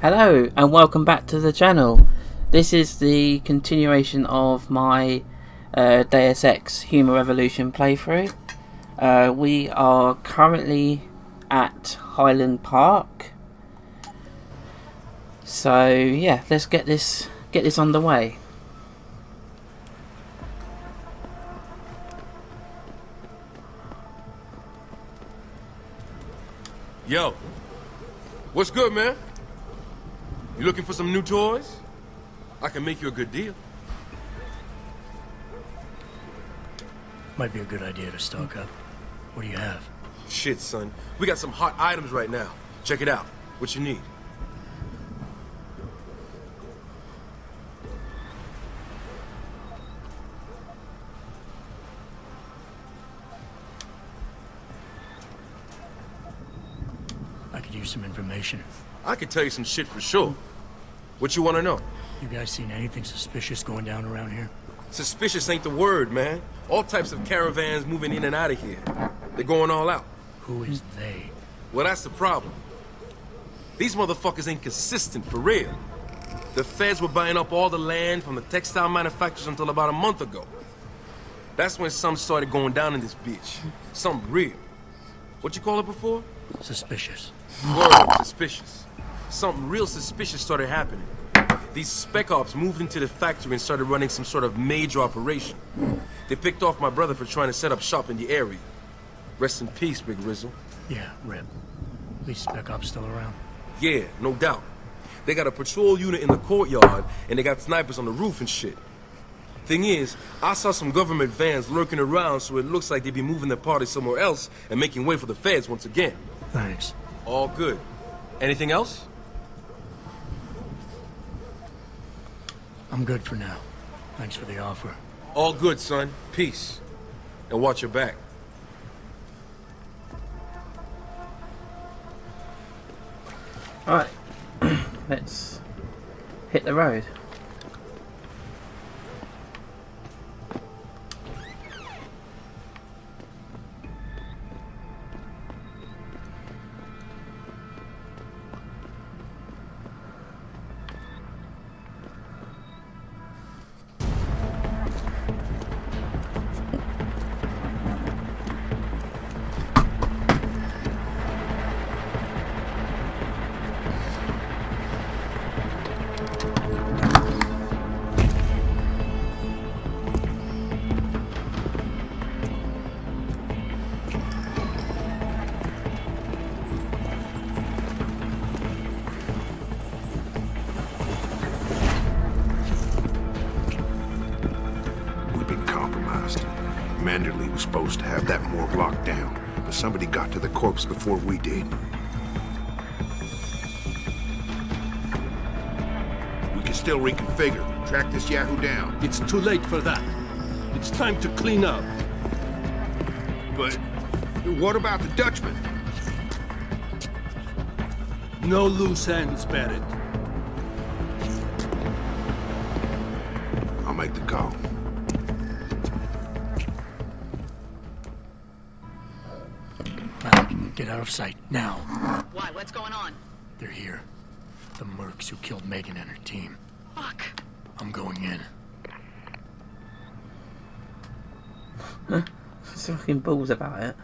Hello and welcome back to the channel. This is the continuation of my Deus Ex Human Revolution playthrough. We are currently at Highland Park. So yeah, let's get this underway. Yo, what's good, man? You looking for some new toys? I can make you a good deal. Might be a good idea to stock up. What do you have? Shit, son. We got some hot items right now. Check it out. What you need? I could use some information. I can tell you some shit for sure. What you want to know? You guys seen anything suspicious going down around here? Suspicious ain't the word, man. All types of caravans moving in and out of here. They're going all out. Who is they? Well, that's the problem. These motherfuckers ain't consistent, for real. The feds were buying up all the land from the textile manufacturers until about a month ago. That's when some started going down in this bitch. Something real. What you call it before? Suspicious. Word, suspicious. Something real suspicious started happening. These spec ops moved into the factory and started running some sort of major operation. They picked off my brother for trying to set up shop in the area. Rest in peace, Big Rizzle. Yeah, rip. At least Spec Ops still around. Yeah, no doubt. They got a patrol unit in the courtyard, and they got snipers on the roof and shit. Thing is, I saw some government vans lurking around, so it looks like they'd be moving their party somewhere else and making way for the feds once again. Thanks. All good. Anything else? I'm good for now. Thanks for the offer. All good, son. Peace. And watch your back. Alright, let's hit the road. Manderley was supposed to have that morgue locked down, but somebody got to the corpse before we did. We can still reconfigure, track this Yahoo down. It's too late for that. It's time to clean up. But what about the Dutchman? No loose ends, Barrett. I'll make the call. Get out of sight, now. Why? What's going on? They're here. The mercs who killed Megan and her team. Fuck. I'm going in. There's fucking balls about it.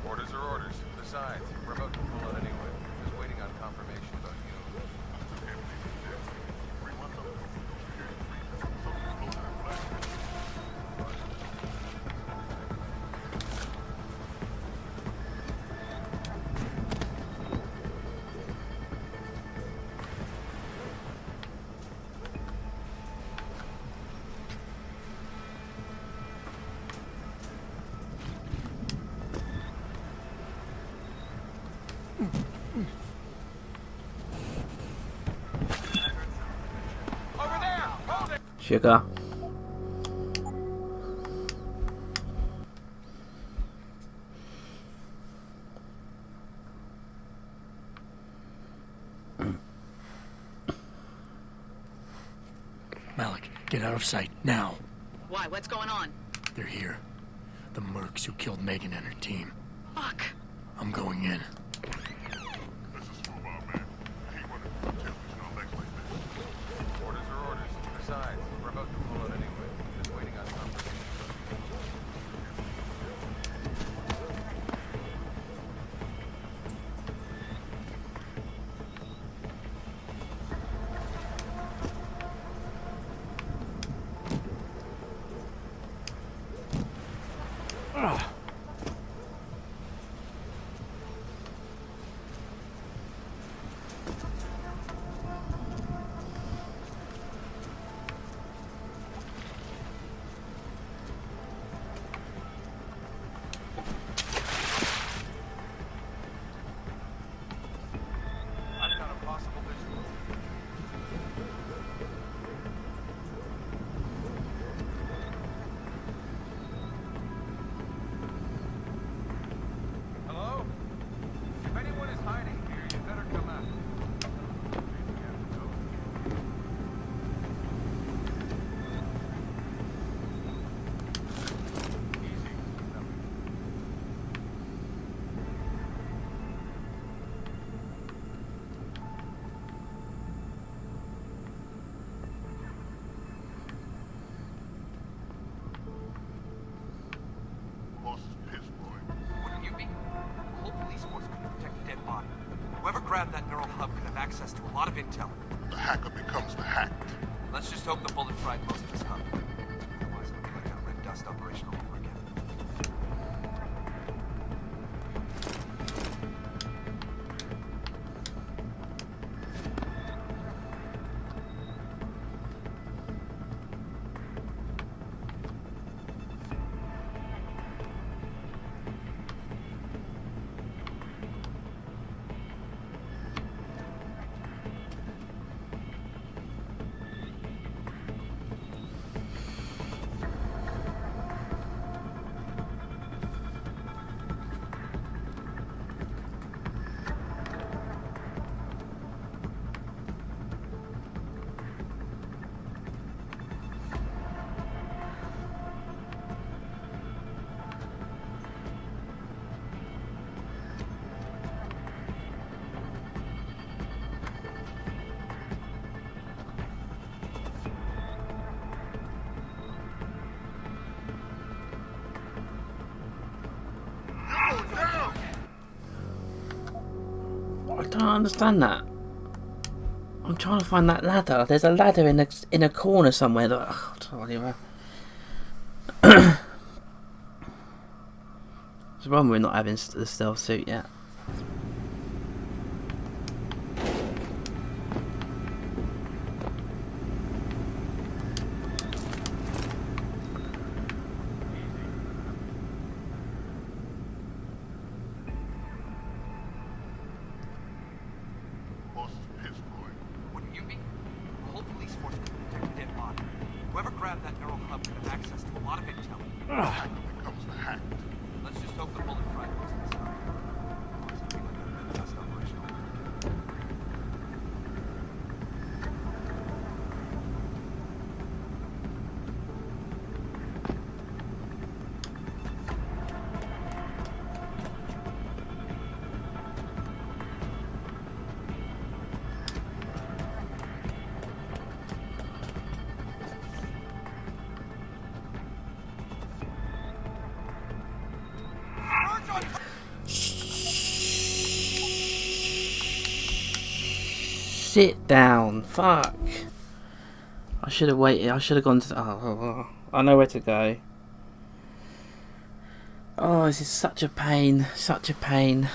Orders are orders. Besides, we're about to pull out anyway. Just waiting on confirmation about you. Sugar. Malik, get out of sight, now. Why? What's going on? They're here. The mercs who killed Megan and her team. Fuck. I'm going in. Orders are orders. Besides, we're about to pull out anyway. Just waiting on confirmation. I've got a possible visual. Hello? If anyone is hiding here, you better come out. Wouldn't you be? The whole police force couldn't protect a dead body. Whoever grabbed that neural hub could have access to a lot of intel. The hacker becomes the hacked. Let's just hope the bullet fried most of his hub. Otherwise, it'll be like a red dust operation all over again. I don't understand that. I'm trying to find that ladder. There's a ladder in a corner somewhere. That, oh, anyway. It's a problem we're not having the stealth suit yet. Wouldn't you be? The whole police force couldn't protect a dead body. Whoever grabbed that neural hub could have access to a lot of intel. The hacker becomes the hacked. Let's just hope the bullet fried most of his hub. Otherwise, it'll be like a red dust operation all over again. Sit down. Fuck. I should have waited. I should have gone to. I know where to go. Oh, this is such a pain. Such a pain.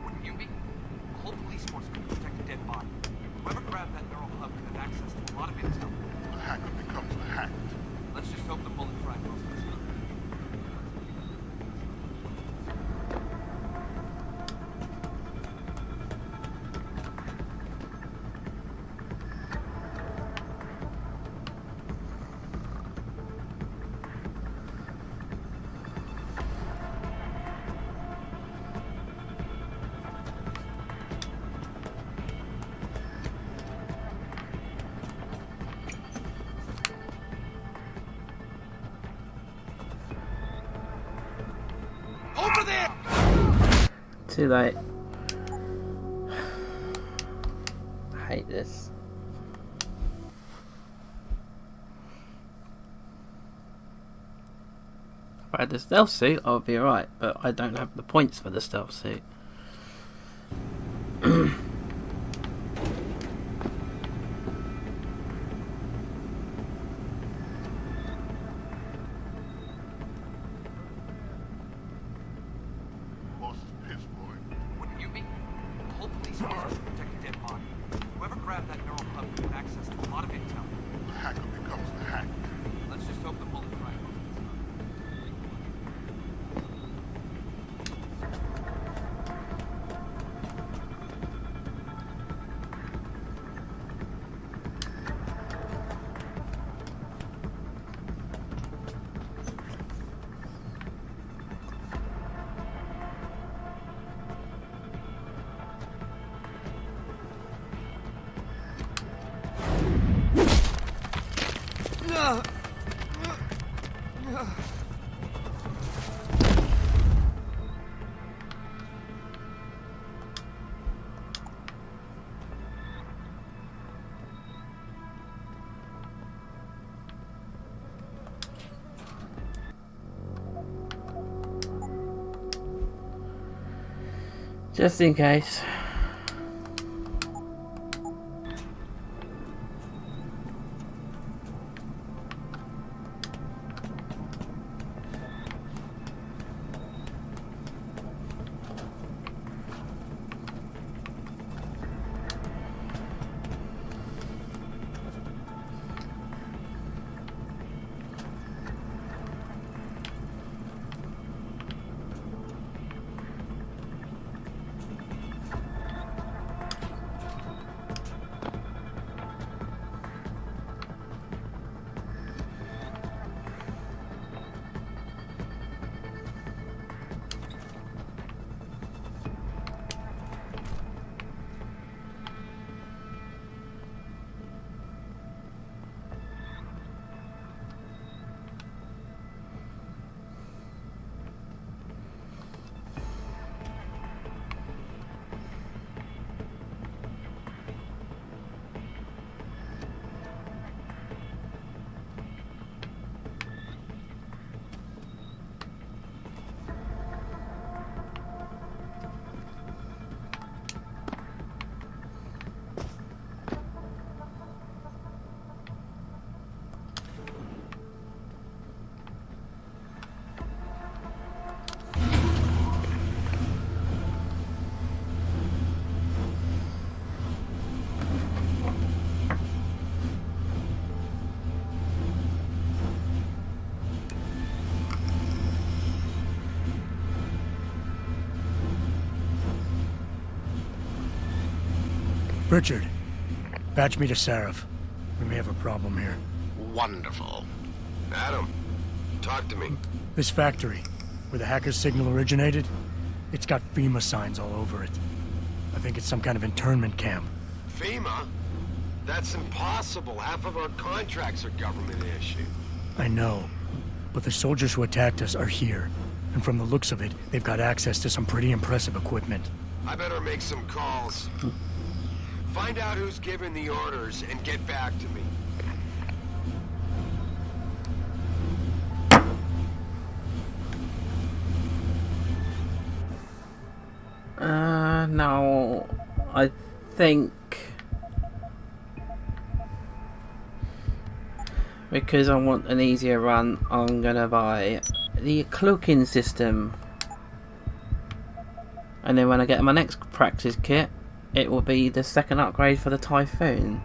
Wouldn't you be? The whole police force couldn't protect a dead body. Whoever grabbed that neural hub could have access to a lot of intel. The hacker becomes the hacked. Let's just hope the bullet fried most of his hub. Too late. I hate this. If I had the stealth suit, I would be alright, but I don't have the points for the stealth suit. Wouldn't you be? The whole police force is to protect a dead body. Whoever grabbed that neural hub could have access to a lot of intel. The hacker becomes the hack. Let's just hope the bullets right. Just in case. Richard, patch me to Sarif. We may have a problem here. Wonderful. Adam, talk to me. This factory, where the hacker's signal originated, it's got FEMA signs all over it. I think it's some kind of internment camp. FEMA? That's impossible. Half of our contracts are government issued. I know, but the soldiers who attacked us are here. And from the looks of it, they've got access to some pretty impressive equipment. I better make some calls. Find out who's giving the orders and get back to me. No, I think because I want an easier run, I'm gonna buy the cloaking system, and then when I get my next practice kit, it will be the second upgrade for the Typhoon.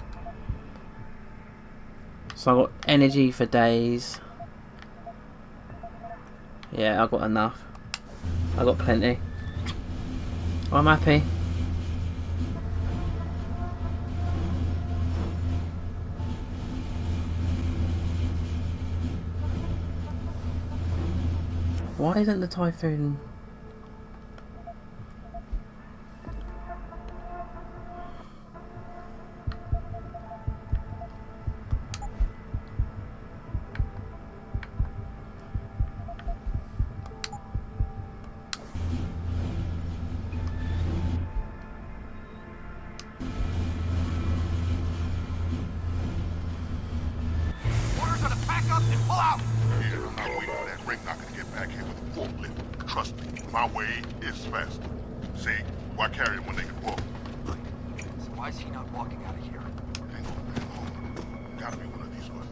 So I got energy for days. Yeah, I got enough. I got plenty. I'm happy. Why isn't the Typhoon? forklift. Trust me, my way is faster. See, why carry him when they can walk? So why is he not walking out of here? Hang on. Gotta be one of these ones.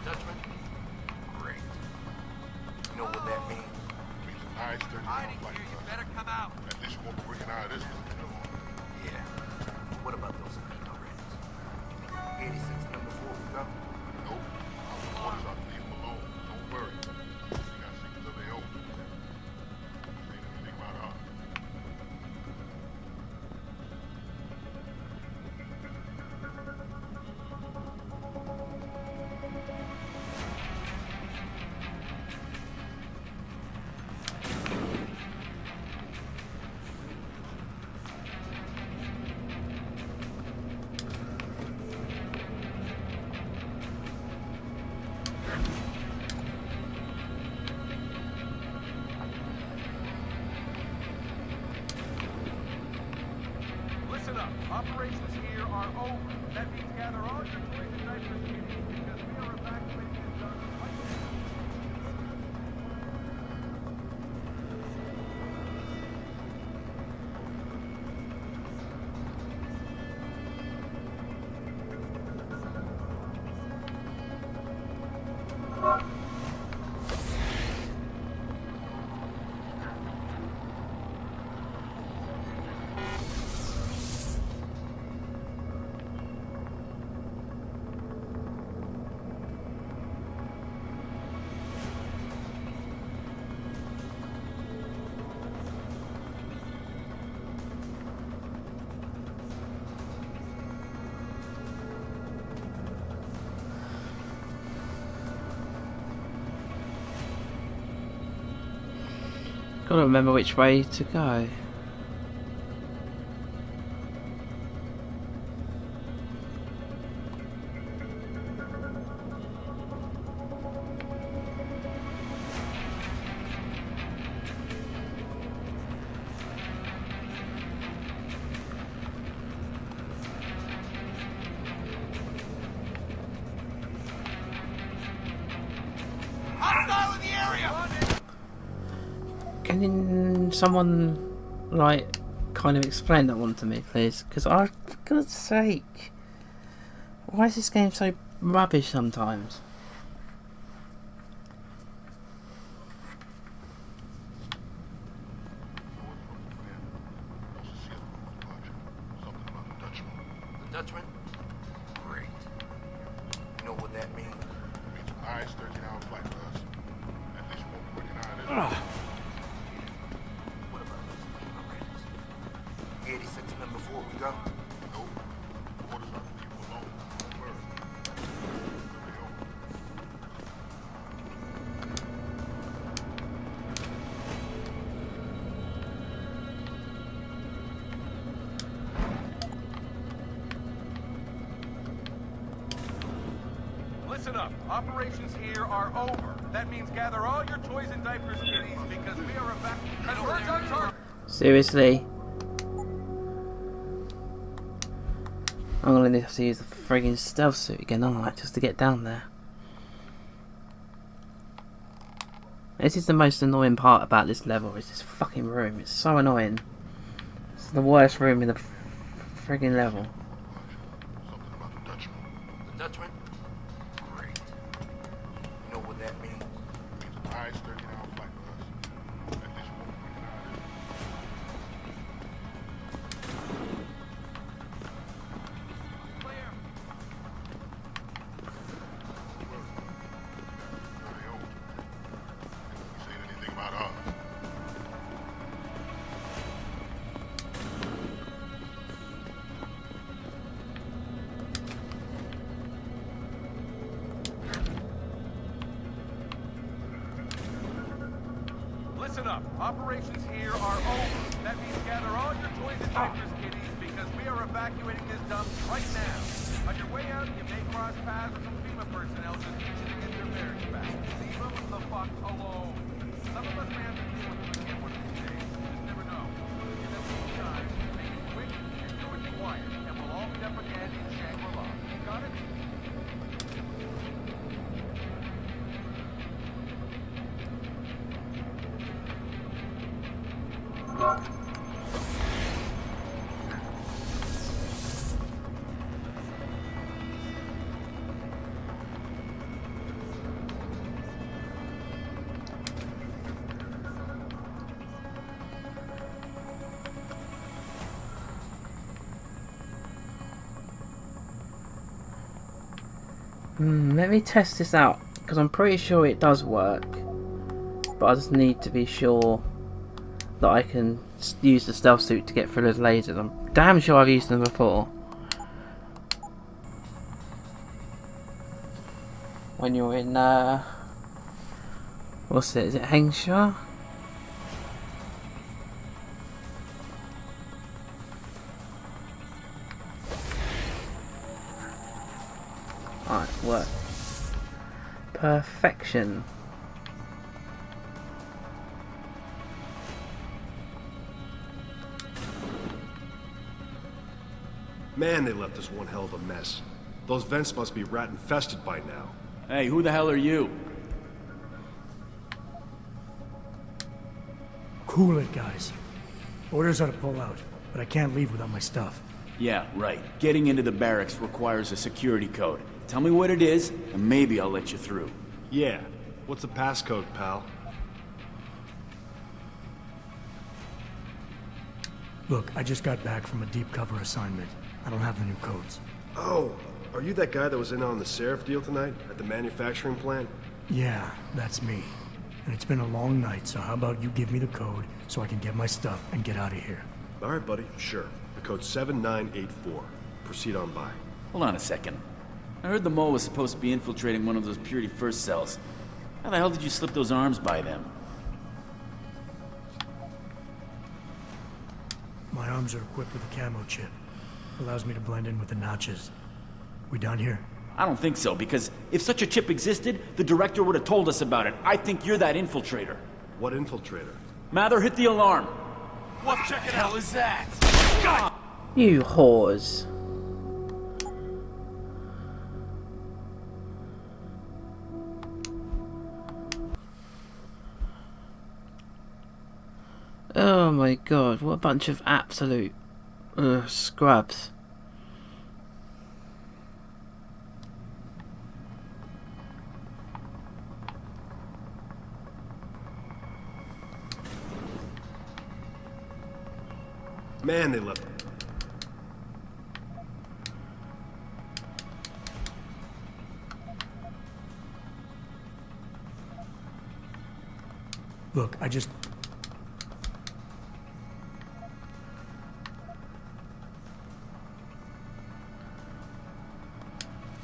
Dutchman? Great. You know what that means? Hiding here, you better come out. At least you won't be working out of this one, you know. Yeah. What about those amino reds? You mean 86 number 4 we go? Nope. Orders are to leave them alone. Don't worry. They got secrets of their own. This ain't anything about us. Listen up. Operations here are over. That means gather all your toys and diapers you need because we are evacuating this zone right now. Gotta remember which way to go. Hostile in the area! Can someone, like, kind of explain that one to me, please? Because, for God's sake, why is this game so rubbish sometimes? The Dutchman? Great. You know what that means? It means a nice 13-hour flight for us. At least you won't be working out of this one. What about those amino reds? 86 number 4 we go? Nope. Orders are to leave them alone. Don't worry. They own. Listen up. Operations here are over. That means gather all your toys and diapers, kiddies, because we are about to converge on target. Seriously? I'm gonna have to use the friggin' stealth suit again, aren't I, just to get down there. This is the most annoying part about this level, is this fucking room. It's so annoying. It's the worst room in the friggin' level. Something about the Dutchman. The Dutchman? Great. You know what that means? It's a nice 13-hour flight for us. At least we'll recognize it. Anything about us? Listen up. Operations here are over. That means gather all your toys and diapers, kiddies, because we are evacuating this dump right now. On your way out, you may cross paths with some FEMA personnel just itching to get their bearings back. Leave them the fuck alone. Some of us may have to deal with them again one of these days. You just never know. In the meantime, make it quick and do it quiet, and we'll all meet up again in Shangri-La. Got it? Let me test this out, because I'm pretty sure it does work. But I just need to be sure that I can use the stealth suit to get through those lasers. I'm damn sure I've used them before. When you're in, what's it? Is it Hengsha? Alright, work. Perfection. Man, they left us one hell of a mess. Those vents must be rat-infested by now. Hey, who the hell are you? Cool it, guys. Orders are to pull out, but I can't leave without my stuff. Yeah, right. Getting into the barracks requires a security code. Tell me what it is, and maybe I'll let you through. Yeah. What's the passcode, pal? Look, I just got back from a deep cover assignment. I don't have the new codes. Oh, are you that guy that was in on the Seraph deal tonight at the manufacturing plant? Yeah, that's me. And it's been a long night, so how about you give me the code so I can get my stuff and get out of here? All right, buddy. Sure. The code's 7984. Proceed on by. Hold on a second. I heard the mole was supposed to be infiltrating one of those Purity First cells. How the hell did you slip those arms by them? My arms are equipped with a camo chip. Allows me to blend in with the notches. We done here? I don't think so, because if such a chip existed, the director would have told us about it. I think you're that infiltrator. What infiltrator? Mather, hit the alarm. What the hell is that? You whores. Oh my god, what a bunch of absolute scrubs. Man, they left. Look, I just...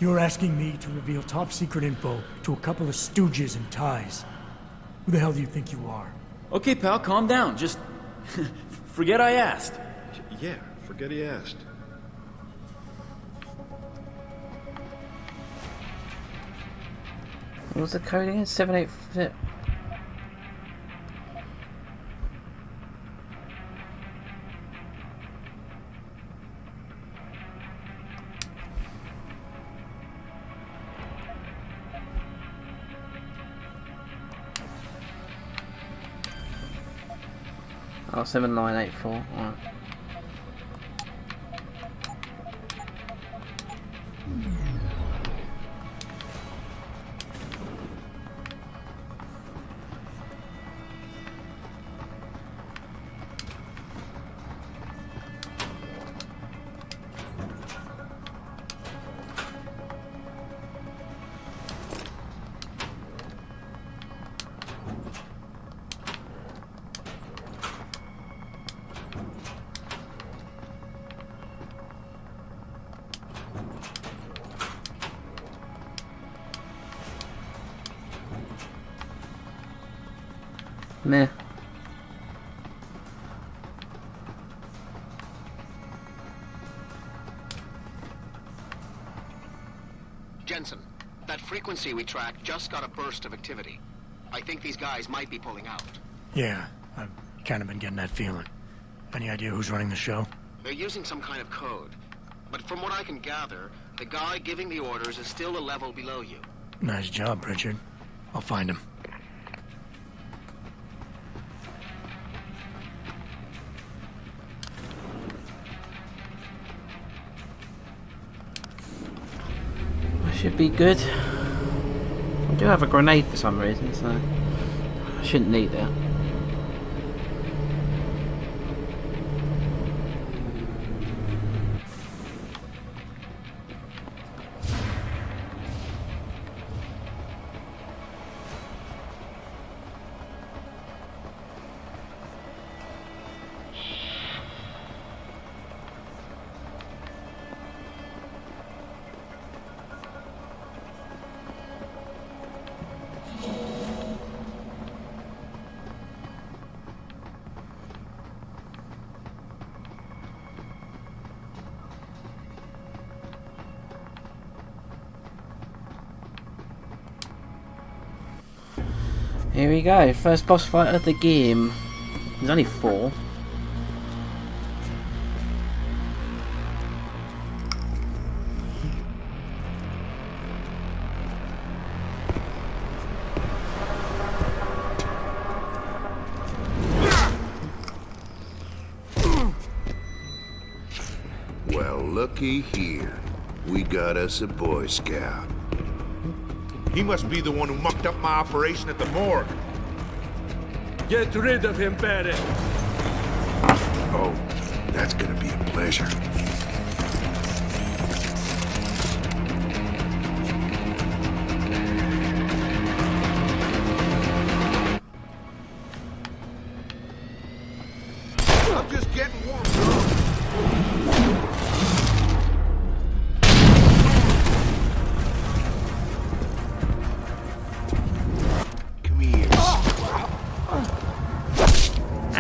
You're asking me to reveal top secret info to a couple of stooges in ties. Who the hell do you think you are? Okay, pal, calm down. Just forget I asked. Yeah, forget he asked. What was the code again? 78. Oh, 7984. Right. Meh. Jensen, that frequency we tracked just got a burst of activity. I think these guys might be pulling out. Yeah, I've kind of been getting that feeling. Any idea who's running the show? They're using some kind of code. But from what I can gather, the guy giving the orders is still a level below you. Nice job, Richard. I'll find him. Should be good. I do have a grenade for some reason, so I shouldn't need that. Here we go, first boss fight of the game. There's only 4. Well, looky here. We got us a Boy Scout. He must be the one who mucked up my operation at the morgue. Get rid of him, Barrett. Oh, that's gonna be a pleasure. I'm just getting warmed up.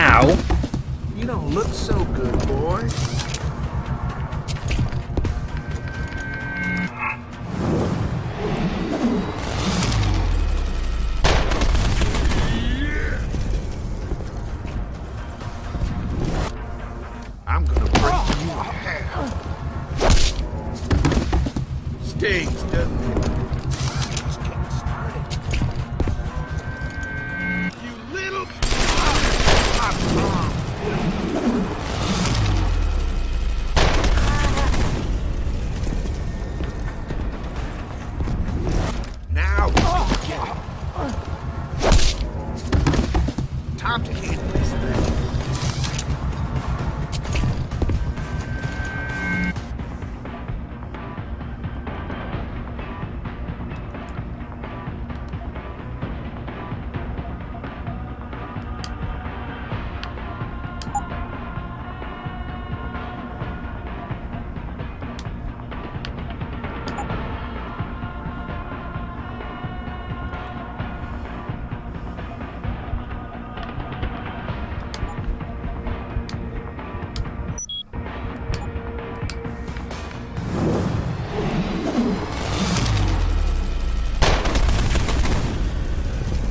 Ow! You don't look so good, boy. I'm gonna break you in half. Stings, doesn't it? Just getting started. You little... Now we get it. Time to handle this thing.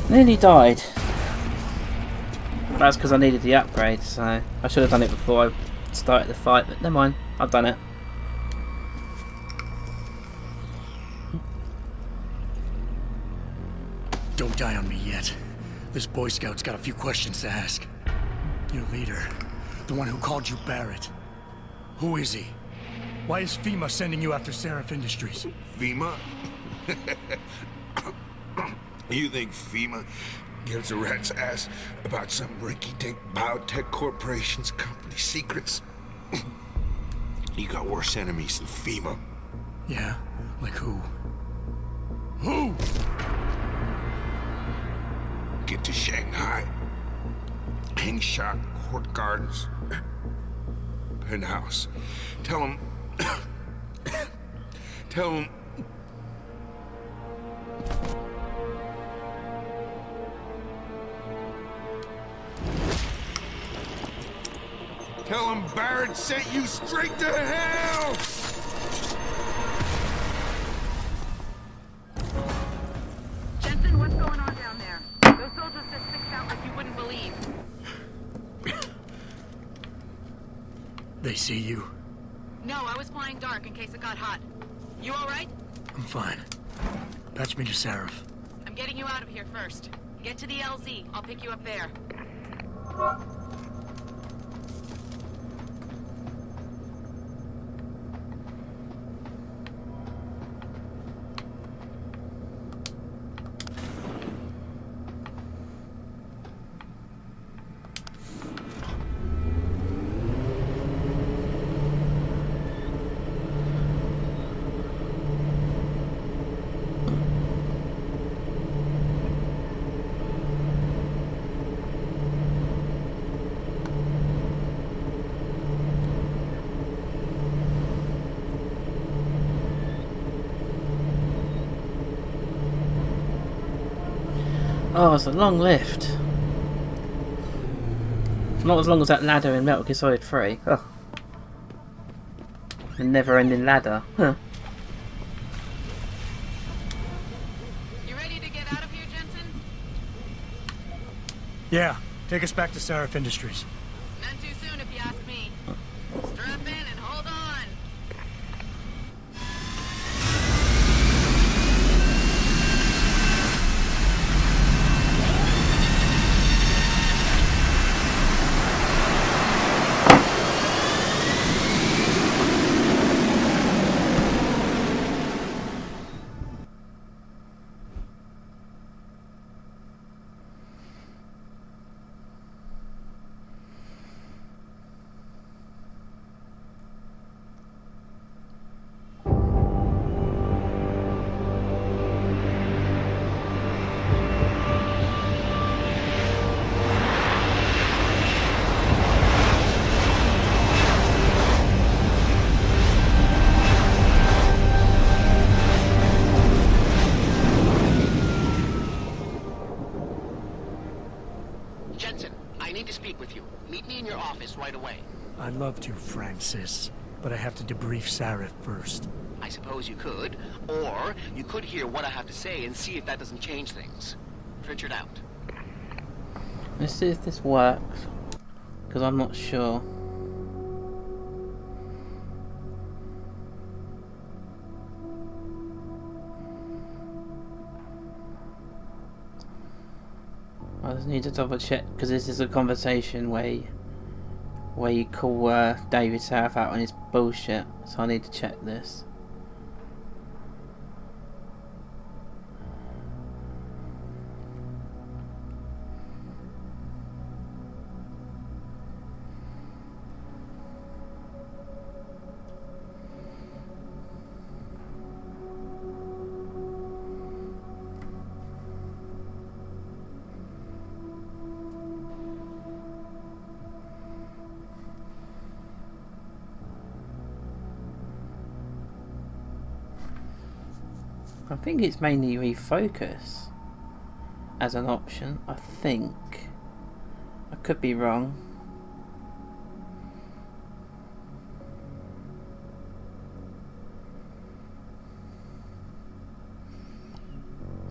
Nearly died. That's because I needed the upgrade, so I should have done it before I started the fight, but never mind, I've done it. Don't die on me yet. This Boy Scout's got a few questions to ask. Your leader, the one who called you Barrett. Who is he? Why is FEMA sending you after Seraph Industries? FEMA? You think FEMA gives a rat's ass about some rinky-dink biotech corporation's company secrets? You got worse enemies than FEMA. Yeah? Like who? Who? Get to Shanghai. Hang shot, Court Gardens, Penthouse. Tell him... Tell him... Tell him Barrett sent you straight to hell! Jensen, what's going on down there? Those soldiers just sticks out like you wouldn't believe. They see you? No, I was flying dark in case it got hot. You alright? I'm fine. Patch me to Seraph. I'm getting you out of here first. Get to the LZ. I'll pick you up there. Oh, it's a long lift. Not as long as that ladder in Metal Gear Solid 3. Oh. The never-ending ladder. Huh. You ready to get out of here, Jensen? Yeah, take us back to Seraph Industries. None too soon, if you ask me. Strap in and hold on. Jensen, I need to speak with you. Meet me in your office right away. I'd love to, Francis, but I have to debrief Seraph first. I suppose you could, or you could hear what I have to say and see if that doesn't change things. Pritchard out. Let's see if this works, because I'm not sure. I just need to double check, because this is a conversation where you call David Seraph out on his bullshit, so I need to check this. I think it's mainly refocus as an option, I think. I could be wrong.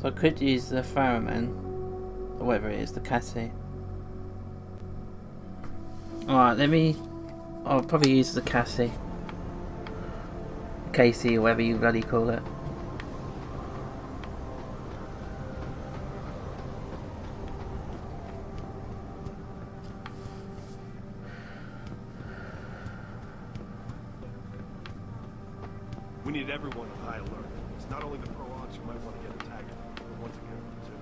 So I could use the Pharaohman. Or whatever it is, the Cassie. Alright, I'll probably use the Cassie. Casey, or whatever you bloody call it. We need everyone on high alert. It's not only the pro-ops who might want to get attacked, but once again, too.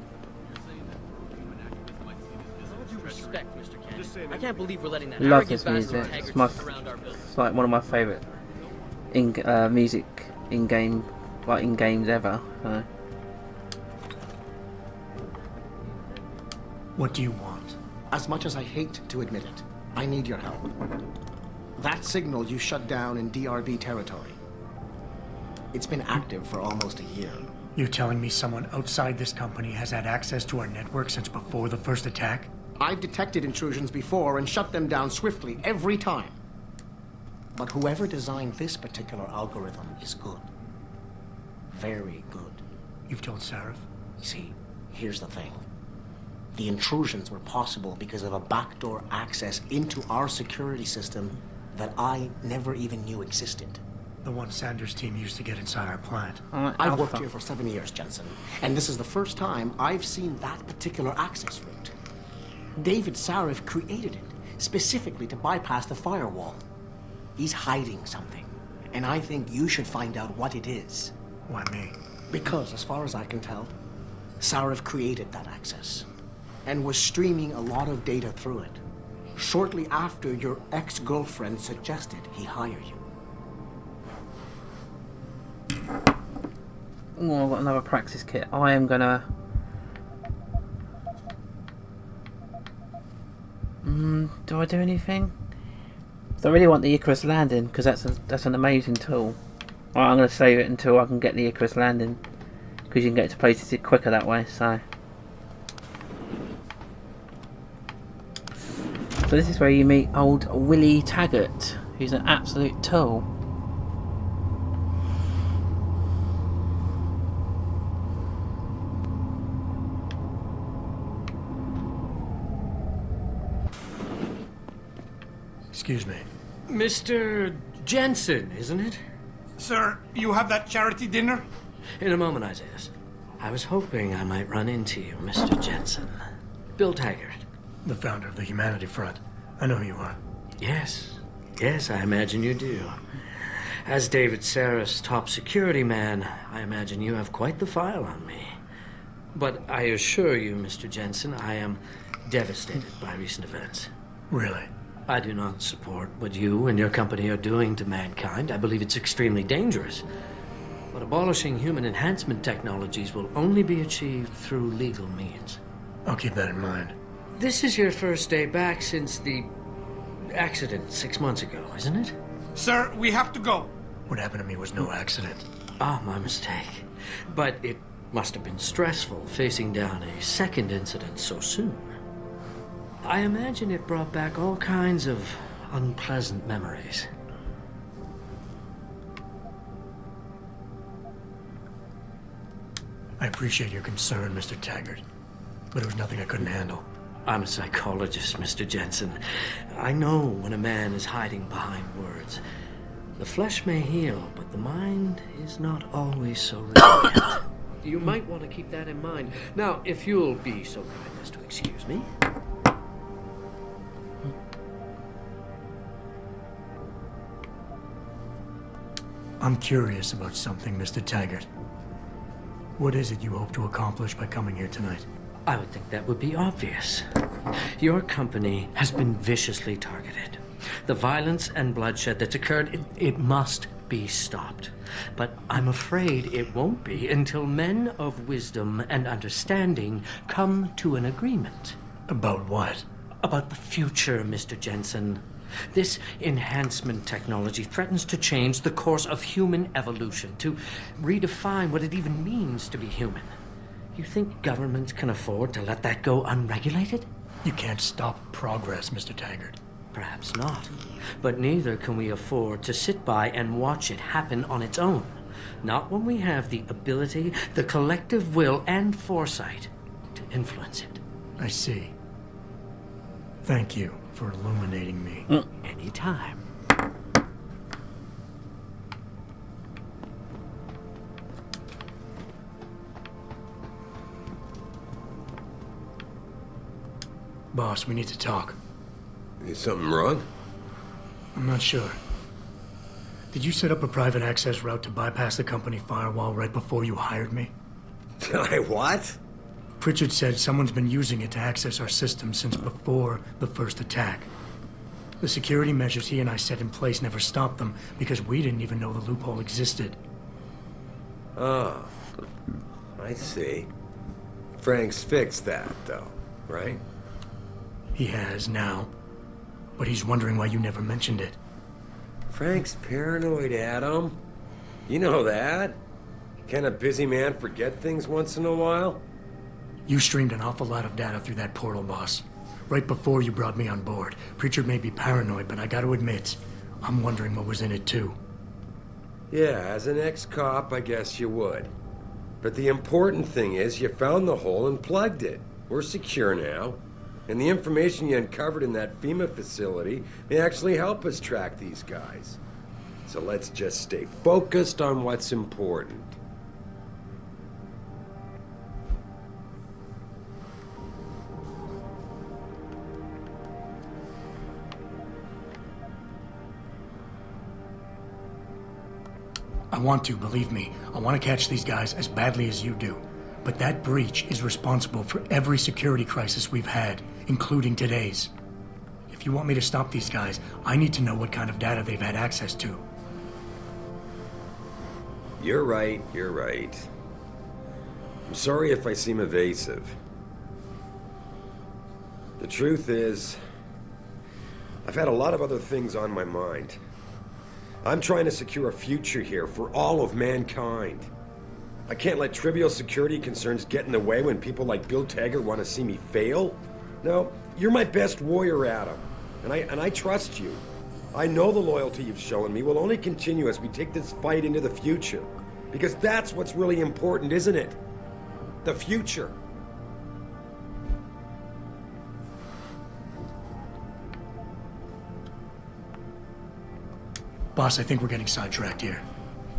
You're saying that human activists might see this as a Respect, Mr. Cannon. Just saying I can't believe we're letting that Love arrogant this bastard music. Taggart It's sneak around our building. it's like one of my favourite music in games ever. So. What do you want? As much as I hate to admit it, I need your help. That signal you shut down in DRB territory. It's been active for almost a year. You're telling me someone outside this company has had access to our network since before the first attack? I've detected intrusions before and shut them down swiftly every time. But whoever designed this particular algorithm is good. Very good. You've told Sarif? See, here's the thing. The intrusions were possible because of a backdoor access into our security system that I never even knew existed. The one Sanders' team used to get inside our plant. I've worked here for 7 years, Jensen, and this is the first time I've seen that particular access route. David Sarif created it specifically to bypass the firewall. He's hiding something, and I think you should find out what it is. Why me? Because, as far as I can tell, Sarif created that access and was streaming a lot of data through it shortly after your ex-girlfriend suggested he hire you. Oh, I've got another praxis kit. I am gonna... do I do anything? So I really want the Icarus landing, because that's an amazing tool. Right, I'm gonna save it until I can get the Icarus landing, because you can get to places quicker that way. So this is where you meet old Willie Taggart, who's an absolute tool. Excuse me. Mr. Jensen, isn't it? Sir, you have that charity dinner? In a moment, Isaiah. I was hoping I might run into you, Mr. Jensen. Bill Taggart. The founder of the Humanity Front. I know who you are. Yes. Yes, I imagine you do. As David Sarris' top security man, I imagine you have quite the file on me. But I assure you, Mr. Jensen, I am devastated by recent events. Really? I do not support what you and your company are doing to mankind. I believe it's extremely dangerous. But abolishing human enhancement technologies will only be achieved through legal means. I'll keep that in mind. This is your first day back since the accident 6 months ago, isn't it? Sir, we have to go. What happened to me was no accident. Ah, my mistake. But it must have been stressful facing down a second incident so soon. I imagine it brought back all kinds of unpleasant memories. I appreciate your concern, Mr. Taggart, but it was nothing I couldn't handle. I'm a psychologist, Mr. Jensen. I know when a man is hiding behind words. The flesh may heal, but the mind is not always so resilient. You might want to keep that in mind. Now, if you'll be so kind as to excuse me. I'm curious about something, Mr. Taggart. What is it you hope to accomplish by coming here tonight? I would think that would be obvious. Your company has been viciously targeted. The violence and bloodshed that's occurred, it must be stopped. But I'm afraid it won't be until men of wisdom and understanding come to an agreement. About what? About the future, Mr. Jensen. This enhancement technology threatens to change the course of human evolution, to redefine what it even means to be human. You think governments can afford to let that go unregulated? You can't stop progress, Mr. Taggart. Perhaps not. But neither can we afford to sit by and watch it happen on its own. Not when we have the ability, the collective will, and foresight to influence it. I see. Thank you for illuminating me. Anytime. Boss, we need to talk. Is something wrong? I'm not sure. Did you set up a private access route to bypass the company firewall right before you hired me? I what? Pritchard said someone's been using it to access our system since before the first attack. The security measures he and I set in place never stopped them because we didn't even know the loophole existed. Oh, I see. Frank's fixed that, though, right? He has now, but he's wondering why you never mentioned it. Frank's paranoid, Adam. You know that. Can a busy man forget things once in a while? You streamed an awful lot of data through that portal, boss. Right before you brought me on board. Pritchard may be paranoid, but I gotta admit, I'm wondering what was in it too. Yeah, as an ex-cop, I guess you would. But the important thing is you found the hole and plugged it. We're secure now. And the information you uncovered in that FEMA facility may actually help us track these guys. So let's just stay focused on what's important. I want to, believe me. I want to catch these guys as badly as you do. But that breach is responsible for every security crisis we've had, including today's. If you want me to stop these guys, I need to know what kind of data they've had access to. You're right, you're right. I'm sorry if I seem evasive. The truth is, I've had a lot of other things on my mind. I'm trying to secure a future here for all of mankind. I can't let trivial security concerns get in the way when people like Bill Taggart want to see me fail. No, you're my best warrior, Adam, and I trust you. I know the loyalty you've shown me will only continue as we take this fight into the future. Because that's what's really important, isn't it? The future. Boss, I think we're getting sidetracked here.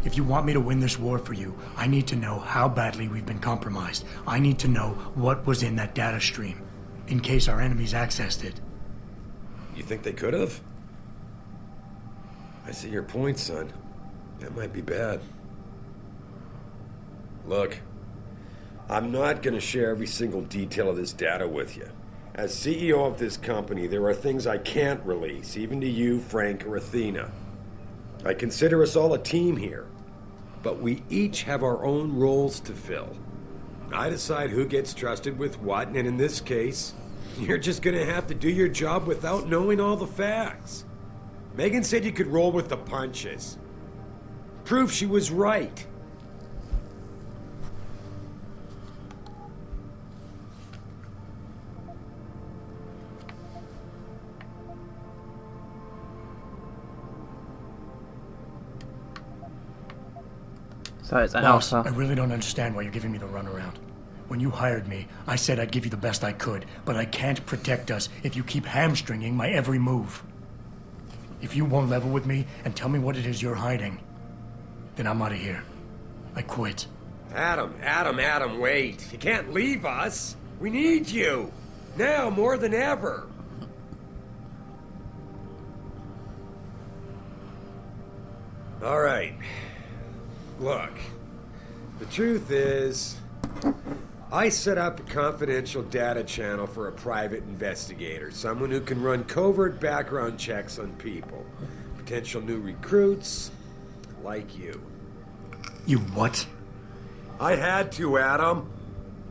If you want me to win this war for you, I need to know how badly we've been compromised. I need to know what was in that data stream, in case our enemies accessed it. You think they could have? I see your point, son. That might be bad. Look, I'm not gonna share every single detail of this data with you. As CEO of this company, there are things I can't release, even to you, Frank, or Athena. I consider us all a team here, but we each have our own roles to fill. I decide who gets trusted with what, and in this case, you're just gonna have to do your job without knowing all the facts. Megan said you could roll with the punches. Proof she was right. So it's Boss, Alpha. I really don't understand why you're giving me the runaround. When you hired me, I said I'd give you the best I could, but I can't protect us if you keep hamstringing my every move. If you won't level with me and tell me what it is you're hiding, then I'm out of here. I quit. Adam, wait. You can't leave us. We need you. Now more than ever. All right. Look, the truth is, I set up a confidential data channel for a private investigator, someone who can run covert background checks on people, potential new recruits, like you. You what? I had to, Adam.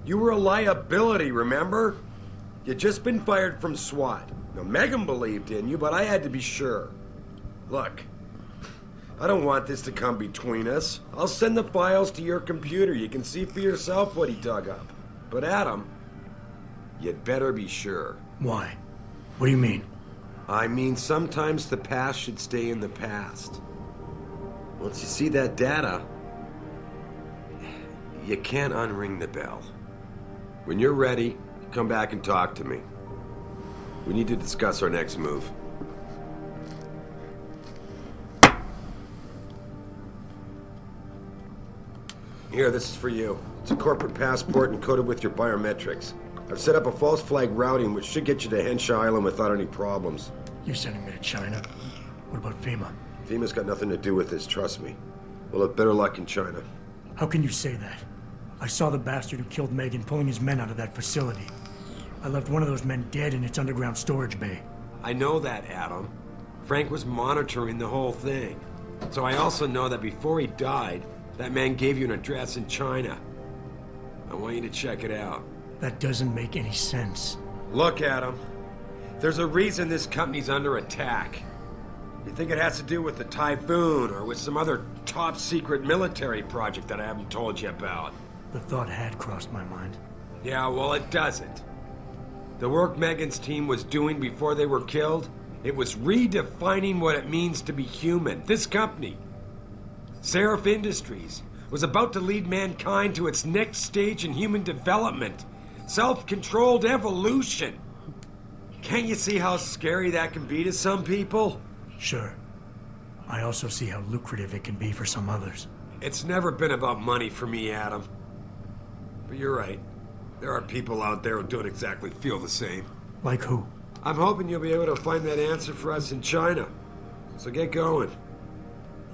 You were a liability, remember? You'd just been fired from SWAT. Now, Megan believed in you, but I had to be sure. Look, I don't want this to come between us. I'll send the files to your computer. You can see for yourself what he dug up. But Adam, you'd better be sure. Why? What do you mean? I mean, sometimes the past should stay in the past. Once you see that data, you can't unring the bell. When you're ready, come back and talk to me. We need to discuss our next move. Here, this is for you. It's a corporate passport encoded with your biometrics. I've set up a false flag routing which should get you to Henshaw Island without any problems. You're sending me to China? What about FEMA? FEMA's got nothing to do with this, trust me. We'll have better luck in China. How can you say that? I saw the bastard who killed Megan pulling his men out of that facility. I left one of those men dead in its underground storage bay. I know that, Adam. Frank was monitoring the whole thing. So I also know that before he died, that man gave you an address in China. I want you to check it out. That doesn't make any sense. Look, Adam. There's a reason this company's under attack. You think it has to do with the Typhoon or with some other top-secret military project that I haven't told you about? The thought had crossed my mind. Yeah, well, it doesn't. The work Megan's team was doing before they were killed, it was redefining what it means to be human. This company, Seraph Industries, was about to lead mankind to its next stage in human development. Self-controlled evolution. Can't you see how scary that can be to some people? Sure. I also see how lucrative it can be for some others. It's never been about money for me, Adam. But you're right. There are people out there who don't exactly feel the same. Like who? I'm hoping you'll be able to find that answer for us in China. So get going.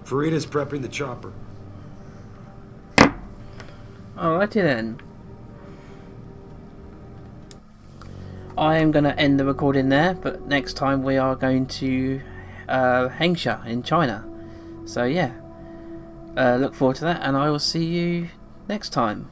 Farida's prepping the chopper. Alrighty then. I am going to end the recording there, but next time we are going to Hengsha in China. So yeah, look forward to that, and I will see you next time.